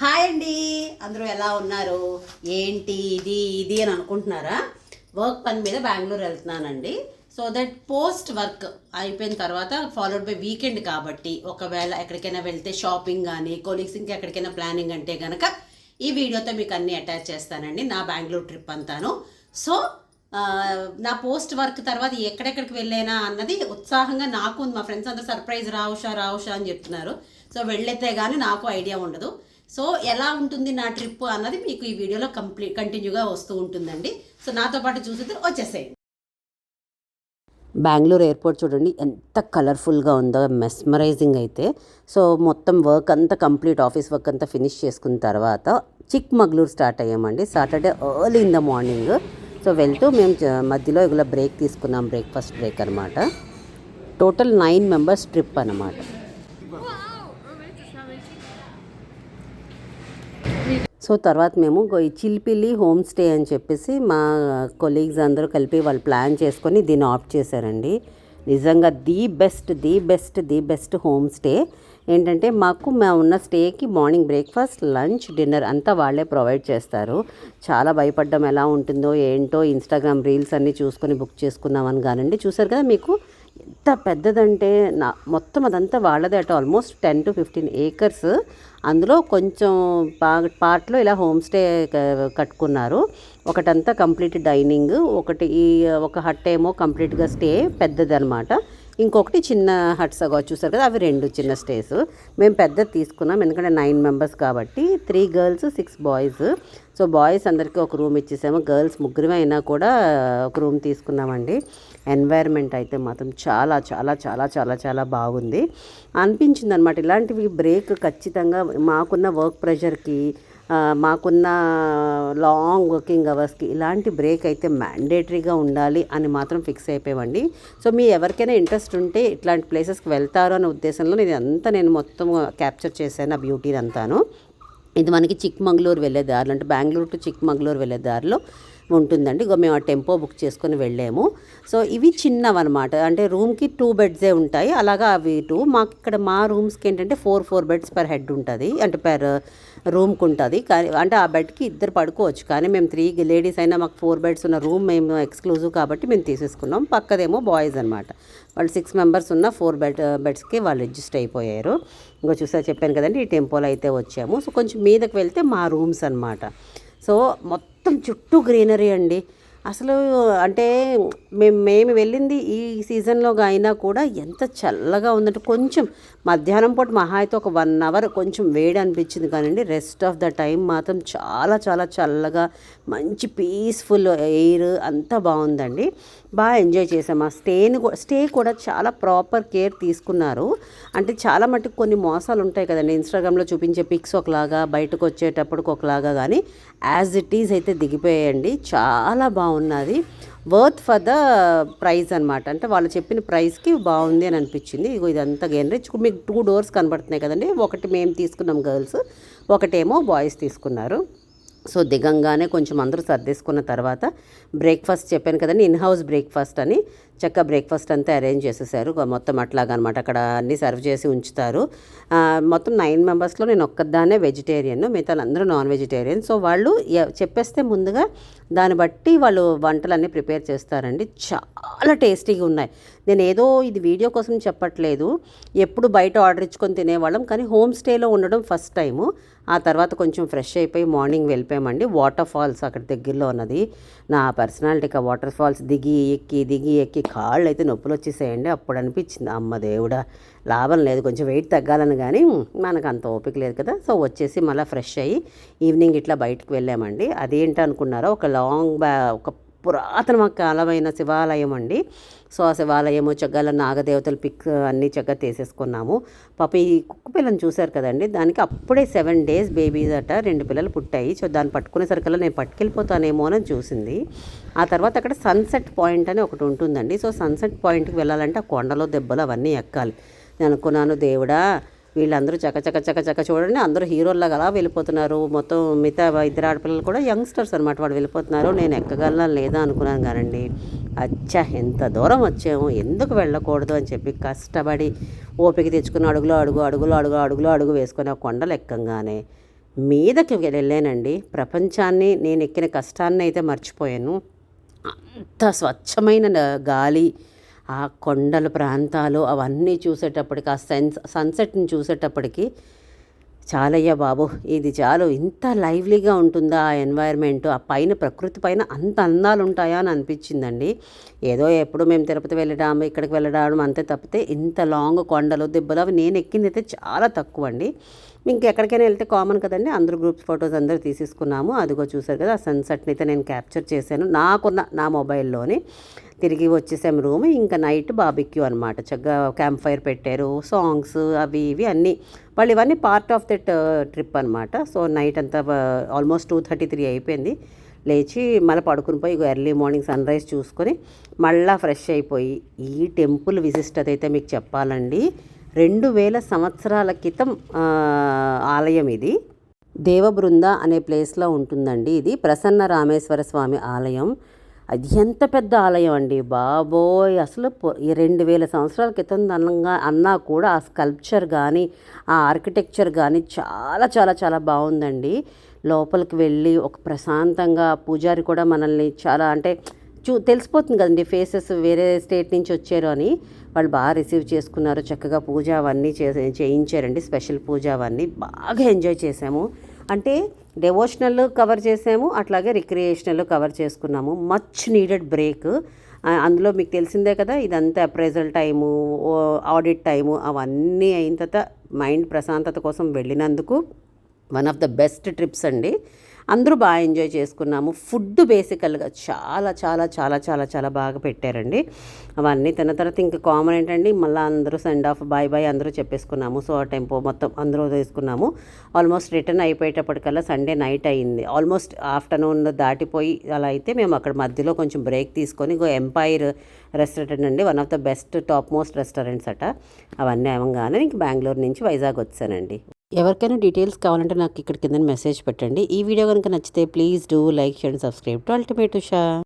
Hi అండి, అందరూ ఎలా ఉన్నారు? ఏంటి ఇది అని అనుకుంటున్నారా? వర్క్ పని మీద బెంగళూరు వెళ్తున్నానండి. సో దట్ పోస్ట్ వర్క్ అయిపోయిన తర్వాత ఫాలోడ్ బై వీకెండ్ కాబట్టి ఒకవేళ ఎక్కడికైనా వెళ్తే షాపింగ్ కానీ కొలీగ్స్ ఇంకా ఎక్కడికైనా ప్లానింగ్ అంటే కనుక ఈ వీడియోతో మీకు అన్నీ అటాచ్ చేస్తానండి, నా బెంగళూరు ట్రిప్ అంతాను. సో నా పోస్ట్ వర్క్ తర్వాత ఎక్కడెక్కడికి వెళ్ళేనా అన్నది ఉత్సాహంగా నాకు మా ఫ్రెండ్స్ అందరూ సర్ప్రైజ్ రావుషా అని చెప్తున్నారు. సో వెళ్ళైతే కానీ నాకు ఐడియా ఉండదు. సో ఎలా ఉంటుంది నా ట్రిప్ అన్నది మీకు ఈ వీడియోలో కంటిన్యూగా వస్తూ ఉంటుందండి. సో నాతో పాటు చూసి వచ్చేసేయండి. బెంగళూరు ఎయిర్పోర్ట్ చూడండి ఎంత కలర్ఫుల్గా ఉందో, మెస్మరైజింగ్ అయితే. సో మొత్తం వర్క్ అంతా కంప్లీట్, ఆఫీస్ వర్క్ అంతా ఫినిష్ చేసుకున్న తర్వాత చిక్మగళూరు స్టార్ట్ అయ్యామండి. Saturday early in the morning. So వెళ్తూ మేము మధ్యలో ఇలా బ్రేక్ తీసుకున్నాం, బ్రేక్ఫాస్ట్ బ్రేక్ అనమాట. టోటల్ 9 మెంబర్స్ ట్రిప్ అనమాట. సో తర్వాత మేము ఈ చిల్పిల్లి హోమ్ స్టే అని చెప్పేసి మా కొలీగ్స్ అందరూ కలిపి వాళ్ళు ప్లాన్ చేసుకొని దీన్ని ఆప్ట్ చేశారండి. నిజంగా ది బెస్ట్ హోమ్ స్టే. ఏంటంటే మేము ఉన్న స్టేకి మార్నింగ్ బ్రేక్ఫాస్ట్, లంచ్, డిన్నర్ అంతా వాళ్ళే ప్రొవైడ్ చేస్తారు. చాలా భయపడ్డం ఎలా ఉంటుందో ఏంటో, ఇన్స్టాగ్రామ్ రీల్స్ అన్నీ చూసుకొని బుక్ చేసుకున్నామని కానండి. చూసారు కదా మీకు ఎంత పెద్దదంటే మొత్తం అదంతా వాళ్ళదే. అటు ఆల్మోస్ట్ 10 to 15 acres. అందులో కొంచెం పార్ట్లో ఇలా హోమ్ స్టే కట్టుకున్నారు. ఒకటంతా కంప్లీట్ డైనింగ్, ఒక హట్ ఏమో కంప్లీట్గా స్టే పెద్దది అనమాట. ఇంకొకటి చిన్న హట్స్ చూసారు కదా, అవి 2 చిన్న స్టేస్. మేము పెద్దది తీసుకున్నాం ఎందుకంటే 9 మెంబర్స్ కాబట్టి. 3 girls 6 boys. సో బాయ్స్ అందరికీ ఒక రూమ్ ఇచ్చేసాము, గర్ల్స్ ముగ్గురమే అయినా కూడా ఒక రూమ్ తీసుకున్నామండి. ఎన్వైర్న్మెంట్ అయితే మాత్రం చాలా చాలా చాలా చాలా చాలా బాగుంది అనిపించింది అనమాట. ఇలాంటివి బ్రేక్ ఖచ్చితంగా మాకున్న వర్క్ ప్రెషర్కి, మాకున్న లాంగ్ వర్కింగ్ అవర్స్కి ఇలాంటి బ్రేక్ అయితే మ్యాండేటరీగా ఉండాలి అని మాత్రం ఫిక్స్ అయిపోయామండి. సో మీ ఎవరికైనా ఇంట్రెస్ట్ ఉంటే ఇట్లాంటి ప్లేసెస్కి వెళ్తారు అనే ఉద్దేశంలో నేను మొత్తం క్యాప్చర్ చేశాను ఆ బ్యూటీని అంతాను. ఇది మనకి చిక్మగళూరు వెళ్ళే దారిలో, అంటే బెంగళూరు టు చిక్మగళూరు వెళ్ళే దారిలో ఉంటుందండి. మేము ఆ టెంపో బుక్ చేసుకొని వెళ్ళాము. సో ఇవి చిన్నవన్నమాట, అంటే రూమ్కి 2 beds ఉంటాయి. అలాగా అవి 2. మాకు ఇక్కడ మా రూమ్స్కి ఏంటంటే 4 beds per head ఉంటుంది, అంటే per రూమ్కి ఉంటుంది. కానీ అంటే ఆ బెడ్కి 2 పడుకోవచ్చు. కానీ మేము 3 ladies అయినా మాకు 4 beds ఉన్న రూమ్ మేము ఎక్స్క్లూజివ్ కాబట్టి మేము తీసేసుకున్నాం. పక్కదేమో బాయ్స్ అనమాట, వాళ్ళు 6 members ఉన్న 4 bedsకి వాళ్ళు అడ్జస్ట్ అయిపోయారు. ఇంకో చెప్పాను కదండి, ఈ టెంపోలో అయితే వచ్చాము. సో కొంచెం మీదకి వెళ్తే మా రూమ్స్ అనమాట. సో మొత్తం చుట్టూ గ్రీనరీ అండి. అసలు అంటే మేము వెళ్ళింది ఈ సీజన్లో అయినా కూడా ఎంత చల్లగా ఉందంటే, కొంచెం మధ్యాహ్నం పూట మహా అయితే ఒక 1 hour కొంచెం వేడి అనిపించింది కానండి, రెస్ట్ ఆఫ్ ద టైం మాత్రం చాలా చాలా చల్లగా మంచి పీస్ఫుల్ ఎయిర్ అంతా బాగుందండి. బాగా ఎంజాయ్ చేసాము. ఆ స్టే కూడా చాలా ప్రాపర్ కేర్ తీసుకున్నారు. అంటే చాలా మటుకు కొన్ని మోసాలు ఉంటాయి కదండి, ఇన్స్టాగ్రామ్లో చూపించే పిక్స్ ఒకలాగా, బయటకు వచ్చేటప్పటికి ఒకలాగా, కానీ యాజ్ ఇట్ ఈజ్ అయితే దిగిపోయాయండి. చాలా బాగున్నది, వర్త్ ఫర్ ద ప్రైస్ అనమాట. అంటే వాళ్ళు చెప్పిన ప్రైస్కి బాగుంది అని అనిపించింది. ఇదంతా గ్రీనరీ. మీకు 2 doors కనబడుతున్నాయి కదండి, ఒకటి మేము తీసుకున్నాం గర్ల్స్, ఒకటేమో బాయ్స్ తీసుకున్నారు. సో దిగంగానే కొంచెం అందరూ సర్దేసుకున్న తర్వాత బ్రేక్ఫాస్ట్ చెప్పాను కదండి, ఇన్హౌస్ బ్రేక్ఫాస్ట్ అని, చక్కగా బ్రేక్ఫాస్ట్ అంతా అరేంజ్ చేసేసారు. మొత్తం అట్లాగా అనమాట, అక్కడ అన్నీ సర్వ్ చేసి ఉంచుతారు. మొత్తం 9 మెంబర్స్లో నేను ఒక్కదాన్నే వెజిటేరియన్, మిగతా అందరూ నాన్ వెజిటేరియన్. సో వాళ్ళు చెప్పేస్తే ముందుగా దాన్ని బట్టి వాళ్ళు వంటలన్నీ ప్రిపేర్ చేస్తారండి. చాలా టేస్టీగా ఉన్నాయి. నేను ఏదో ఇది వీడియో కోసం చెప్పట్లేదు, ఎప్పుడు బయట ఆర్డర్ ఇచ్చుకొని తినేవాళ్ళం, కానీ హోమ్ స్టేలో ఉండడం ఫస్ట్ టైము. ఆ తర్వాత కొంచెం ఫ్రెష్ అయిపోయి మార్నింగ్ వెళ్ళిపోయామండి. వాటర్ ఫాల్స్ అక్కడ దగ్గరలో ఉన్నది. నా పర్సనాలిటీకి ఆ వాటర్ ఫాల్స్ దిగి ఎక్కి కాళ్ళు అయితే నొప్పులు వచ్చేసాయండి. అప్పుడు అనిపించింది, అమ్మ దేవుడా లాభం లేదు, కొంచెం వెయిట్ తగ్గాలని, కానీ మనకు అంత ఓపిక లేదు కదా. సో వచ్చేసి మళ్ళీ ఫ్రెష్ అయ్యి ఈవినింగ్ ఇట్లా బయటకు వెళ్ళామండి. అదేంటి అనుకున్నారో, ఒక పురాతన కాలమైన శివాలయం అండి. సో ఆ శివాలయము చక్కగా నాగదేవతల పిక్ అన్నీ చక్కగా తీసేసుకున్నాము. పాప ఈ కుక్క పిల్లని చూశారు కదండి, దానికి అప్పుడే 7 days బేబీస్ అట, 2 పిల్లలు పుట్టాయి. సో దాన్ని పట్టుకునేసరికల్లా నేను పట్టుకెళ్ళిపోతానేమో అని చూసింది. ఆ తర్వాత అక్కడ సన్సెట్ పాయింట్ అని ఒకటి ఉంటుందండి. సో సన్సెట్ పాయింట్కి వెళ్ళాలంటే ఆ కొండలో దెబ్బలు అవన్నీ ఎక్కాలి. నేను అనుకున్నాను, దేవుడా వీళ్ళందరూ చక్క చూడండి, అందరూ హీరోల్లాగా అలా వెళ్ళిపోతున్నారు. మొత్తం మిగతా 2 ఆడపిల్లలు కూడా యంగ్స్టర్స్ అనమాట, వాళ్ళు వెళ్ళిపోతున్నారు. నేను ఎక్కగలనా లేదా అనుకున్నాను కానండి, అచ్చా ఎంత దూరం వచ్చాము, ఎందుకు వెళ్ళకూడదు అని చెప్పి కష్టపడి ఓపిక తెచ్చుకుని అడుగులో అడుగు వేసుకొని ఆ కొండలు ఎక్కంగానే మీదకి వెళ్ళానండి. ప్రపంచాన్ని నేను ఎక్కిన కష్టాన్ని అయితే మర్చిపోయాను. అంత స్వచ్ఛమైన గాలి, ఆ కొండల ప్రాంతాలు అవన్నీ చూసేటప్పటికి, ఆ సన్సెట్ని చూసేటప్పటికి చాలయ్యా బాబు, ఇది చాలు. ఇంత లైవ్లీగా ఉంటుందా ఆ ఎన్వైర్న్మెంట్, ఆ పైన ప్రకృతి పైన అంత అందాలు ఉంటాయా అని అనిపించిందండి. ఏదో ఎప్పుడు మేము తిరుపతి వెళ్ళడం ఇక్కడికి వెళ్ళడం అంతే తప్పితే ఇంత లాంగ్ కొండలు దిబ్బలు అవి నేను ఎక్కింది అయితే చాలా తక్కువ అండి. ఇంకెక్కడికైనా వెళ్తే కామన్ కదండి, అందరూ గ్రూప్స్ ఫొటోస్ అందరూ తీసేసుకున్నాము. అదిగో చూసారు కదా, ఆ సన్సెట్ని అయితే నేను క్యాప్చర్ చేశాను నా మొబైల్లోని. తిరిగి వచ్చేసాం రూమ్. ఇంకా నైట్ బార్బిక్యూ అనమాట. చక్కగా క్యాంప్ ఫైర్ పెట్టారు, సాంగ్స్ అవి ఇవి అన్నీ. వాళ్ళు ఇవన్నీ పార్ట్ ఆఫ్ దట్ ట్రిప్ అనమాట. సో నైట్ అంతా ఆల్మోస్ట్ 2:33 అయిపోయింది. లేచి మళ్ళీ పడుకుని పోయి ఎర్లీ మార్నింగ్ సన్ రైజ్ చూసుకొని మళ్ళీ ఫ్రెష్ అయిపోయి, ఈ టెంపుల్ విశిష్టత అయితే మీకు చెప్పాలండి. 2000 సంవత్సరాల క్రితం ఆలయం ఇది. దేవబృంద అనే ప్లేస్లో ఉంటుందండి. ఇది ప్రసన్న రామేశ్వర స్వామి ఆలయం. అది ఎంత పెద్ద ఆలయం అండి బాబోయ్! అసలు 2000 సంవత్సరాల క్రితం అన్నా కూడా ఆ స్కల్ప్చర్ కానీ ఆ ఆర్కిటెక్చర్ కానీ చాలా చాలా చాలా బాగుందండి. లోపలికి వెళ్ళి ఒక ప్రశాంతంగా, పూజారి కూడా మనల్ని చాలా అంటే తెలిసిపోతుంది కదండి ఫేసెస్ వేరే స్టేట్ నుంచి వచ్చారు అని. వాళ్ళు బాగా రిసీవ్ చేసుకున్నారు. చక్కగా పూజ అవన్నీ చేయించారండి. స్పెషల్ పూజ అవన్నీ బాగా ఎంజాయ్ చేసాము. అంటే డెవోషనల్ కవర్ చేసాము, అట్లాగే రిక్రియేషనల్ కవర్ చేసుకున్నాము. Much needed break. అందులో మీకు తెలిసిందే కదా, ఇదంతా అప్రైజల్ టైము, ఆడిట్ టైము అవన్నీ అయిన తర్వాత మైండ్ ప్రశాంతత కోసం వెళ్ళినందుకు one of the best trips అండి. అందరూ బాగా ఎంజాయ్ చేసుకున్నాము. ఫుడ్ బేసికల్గా చాలా చాలా చాలా చాలా చాలా బాగా పెట్టారండి. అవన్నీ తిన్న తర్వాత ఇంకా కామన్ ఏంటండి, మళ్ళీ అందరూ సెండ్ ఆఫ్ బాయ్ బాయ్ అందరూ చెప్పేసుకున్నాము. సో ఆ టెంపో మొత్తం అందరూ తీసుకున్నాము. ఆల్మోస్ట్ రిటర్న్ అయిపోయేటప్పటికల్లా సండే నైట్ అయింది. ఆల్మోస్ట్ ఆఫ్టర్నూన్ దాటిపోయి అలా అయితే మేము అక్కడ మధ్యలో కొంచెం బ్రేక్ తీసుకొని ఎంపైర్ రెస్టారెంట్ అండి, one of the best top most restaurants అట. అవన్నీ అవ్వగానే ఇంక బెంగళూరు నుంచి వైజాగ్ వచ్చానండి. ఎవరికైనా డీటెయిల్స్ కావాలంటే నాకు ఇక్కడ కింద మెసేజ్ పెట్టండి. ఈ వీడియో కనుక నచ్చితే please do like, share and subscribe to ultimate Usha.